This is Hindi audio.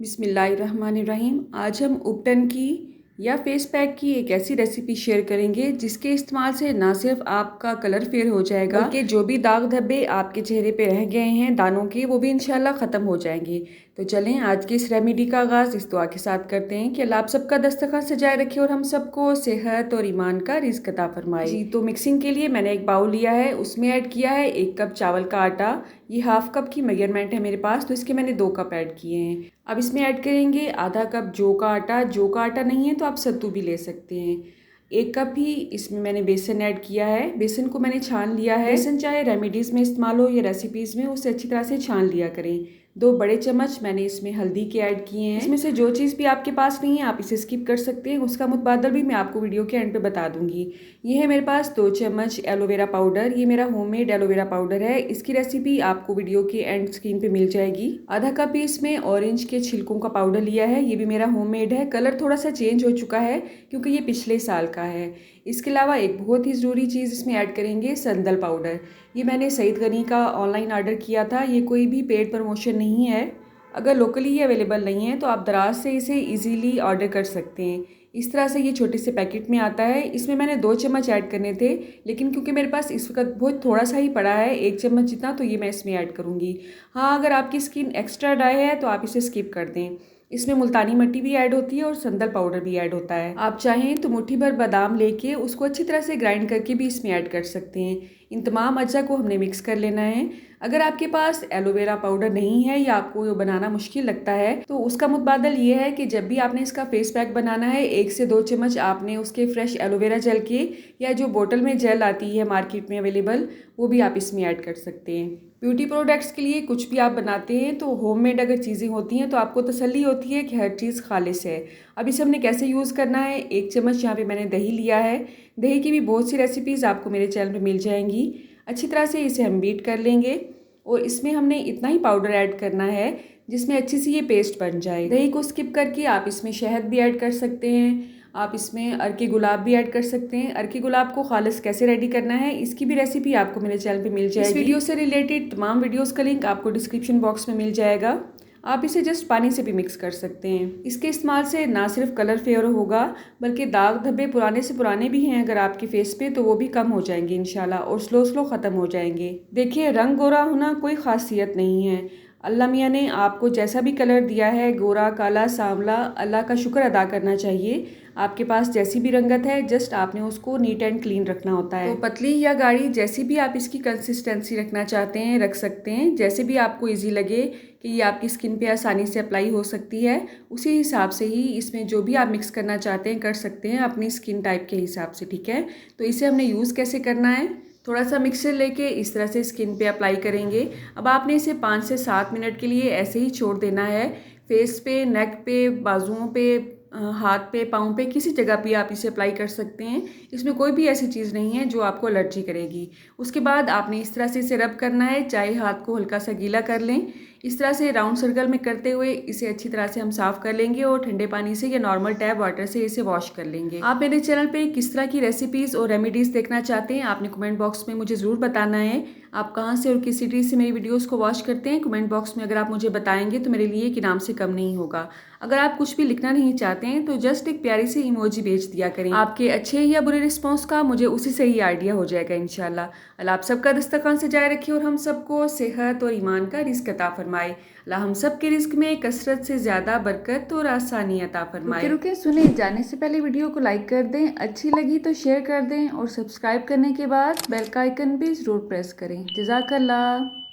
बिस्मिल्लाहिर्रहमानिर्रहीम। आज हम उपटन की या फेस पैक की एक ऐसी रेसिपी शेयर करेंगे जिसके इस्तेमाल से ना सिर्फ आपका कलर फेयर हो जाएगा बल्कि जो भी दाग धब्बे आपके चेहरे पे रह गए हैं दानों के वो भी इंशाल्लाह ख़त्म हो जाएंगे। तो चलें आज की इस रेमेडी का आगाज़ इस दुआ के साथ करते हैं कि अल्लाह आप सबका दस्तरखान सजाए रखे और हम सबको सेहत और ईमान का रिज़्क अता फरमाए। जी, तो मिक्सिंग के लिए मैंने एक बाउल लिया है, उसमें ऐड किया है 1 कप चावल का आटा। ये हाफ कप की मेजरमेंट है मेरे पास, तो इसके मैंने 2 कप ऐड किए हैं। अब इसमें ऐड करेंगे आधा कप जौ का आटा। जौ का आटा नहीं है तो आप सत्तू भी ले सकते हैं। 1 कप ही इसमें मैंने बेसन ऐड किया है। बेसन को मैंने छान लिया है। बेसन चाहे रेमेडीज़ में इस्तेमाल हो या रेसिपीज़ में, उसे अच्छी तरह से छान लिया करें। 2 बड़े चम्मच मैंने इसमें हल्दी के ऐड किए हैं। इसमें से जो चीज़ भी आपके पास नहीं है आप इसे स्किप कर सकते हैं, उसका मुतबादल भी मैं आपको वीडियो के एंड पे बता दूंगी। ये है मेरे पास 2 चम्मच एलोवेरा पाउडर। ये मेरा होममेड एलोवेरा पाउडर है। इसकी रेसिपी आपको वीडियो के एंड स्क्रीन पे मिल जाएगी। आधा कप ही इसमें ऑरेंज के छिलकों का पाउडर लिया है। ये भी मेरा होममेड है। कलर थोड़ा सा चेंज हो चुका है क्योंकि ये पिछले साल का है। इसके अलावा एक बहुत ही ज़रूरी चीज़ इसमें ऐड करेंगे संदल पाउडर। ये मैंने सईद गनी का ऑनलाइन ऑर्डर किया था। ये कोई भी पेड प्रमोशन नहीं है। अगर लोकली ये अवेलेबल नहीं है तो आप दराज से इसे इजीली ऑर्डर कर सकते हैं। इस तरह से ये छोटे से पैकेट में आता है। इसमें मैंने 2 चम्मच ऐड करने थे, लेकिन क्योंकि मेरे पास इस वक्त बहुत थोड़ा सा ही पड़ा है 1 चम्मच जितना, तो ये मैं इसमें ऐड करूँगी। हाँ, अगर आपकी स्किन एक्स्ट्रा ड्राई है तो आप इसे स्किप कर दें। इसमें मुल्तानी मिट्टी भी ऐड होती है और संदल पाउडर भी ऐड होता है। आप चाहें तो मुट्ठी भर बादाम लेके उसको अच्छी तरह से ग्राइंड करके भी इसमें ऐड कर सकते हैं। इन तमाम अज्जा को हमने मिक्स कर लेना है। अगर आपके पास एलोवेरा पाउडर नहीं है या आपको ये बनाना मुश्किल लगता है तो उसका मुतबादल ये है कि जब भी आपने इसका फेस पैक बनाना है 1 से 2 चम्मच आपने उसके फ्रेश एलोवेरा जेल के या जो बोतल में जेल आती है मार्केट में अवेलेबल, वो भी आप इसमें ऐड कर सकते हैं। ब्यूटी प्रोडक्ट्स के लिए कुछ भी आप बनाते हैं तो होममेड अगर चीज़ें होती हैं तो आपको तसल्ली होती है कि हर चीज़ खालिस है। अब इसे हमने कैसे यूज़ करना है, 1 चम्मच यहाँ पे मैंने दही लिया है। दही की भी बहुत सी रेसिपीज़ आपको मेरे चैनल पे मिल जाएंगी। अच्छी तरह से इसे हम बीट कर लेंगे और इसमें हमने इतना ही पाउडर ऐड करना है जिसमें अच्छी सी ये पेस्ट बन जाए। दही को स्किप करके आप इसमें शहद भी ऐड कर सकते हैं। आप इसमें अर्के गुलाब भी ऐड कर सकते हैं। अर्के गुलाब को खालिस कैसे रेडी करना है इसकी भी रेसिपी आपको मेरे चैनल पे मिल जाएगी। इस वीडियो से रिलेटेड तमाम वीडियोस का लिंक आपको डिस्क्रिप्शन बॉक्स में मिल जाएगा। आप इसे जस्ट पानी से भी मिक्स कर सकते हैं। इसके इस्तेमाल से ना सिर्फ कलर फेयर होगा बल्कि दाग धब्बे पुराने से पुराने भी हैं अगर आपके फेस पे तो वो भी कम हो जाएंगे इंशाल्लाह और स्लो स्लो ख़त्म हो जाएंगे। देखिए, रंग गोरा होना कोई खासियत नहीं है। अल्लाह मियाँ ने आपको जैसा भी कलर दिया है, गोरा काला सांवला, अल्लाह का शुक्र अदा करना चाहिए। आपके पास जैसी भी रंगत है जस्ट आपने उसको नीट एंड क्लीन रखना होता है। तो पतली या गाढ़ी जैसी भी आप इसकी कंसिस्टेंसी रखना चाहते हैं रख सकते हैं। जैसे भी आपको इजी लगे कि ये आपकी स्किन पे आसानी से अप्लाई हो सकती है उसी हिसाब से ही इसमें जो भी आप मिक्स करना चाहते हैं कर सकते हैं अपनी स्किन टाइप के हिसाब से, ठीक है। तो इसे हमने यूज़ कैसे करना है, थोड़ा सा मिक्सर लेके इस तरह से स्किन पे अप्लाई करेंगे। अब आपने इसे 5 से 7 मिनट के लिए ऐसे ही छोड़ देना है। फेस पे, नेक पे, बाजुओं पे, हाथ पे, पाँव पे, किसी जगह पे आप इसे अप्लाई कर सकते हैं। इसमें कोई भी ऐसी चीज़ नहीं है जो आपको एलर्जी करेगी। उसके बाद आपने इस तरह से इसे रब करना है, चाहे हाथ को हल्का सा गीला कर लें। इस तरह से राउंड सर्कल में करते हुए इसे अच्छी तरह से हम साफ़ कर लेंगे और ठंडे पानी से या नॉर्मल टैप वाटर से इसे वॉश कर लेंगे। आप मेरे चैनल पे किस तरह की रेसिपीज़ और रेमेडीज़ देखना चाहते हैं आपने कमेंट बॉक्स में मुझे ज़रूर बताना है। आप कहाँ से और किस सिटी से मेरी वीडियोस को वॉच करते हैं कमेंट बॉक्स में अगर आप मुझे बताएंगे तो मेरे लिए कि नाम से कम नहीं होगा। अगर आप कुछ भी लिखना नहीं चाहते हैं तो जस्ट एक प्यारी सी इमोजी भेज दिया करें। आपके अच्छे या बुरे रिस्पॉन्स का मुझे उसी से ही आइडिया हो जाएगा इंशाल्लाह। अल्लाह आप सबका दस्तरखान सजाए रखे और हम सबको सेहत और ईमान का रिज़्क अता फरमाए। अल्लाह हम सब के रिज़्क में कसरत से ज़्यादा बरकत और आसानी अता फरमाए। रुके सुने जाने से पहले वीडियो को लाइक कर दें, अच्छी लगी तो शेयर कर दें और सब्सक्राइब करने के बाद बेल का आइकन भी ज़रूर प्रेस करें। जज़ाकल्लाह।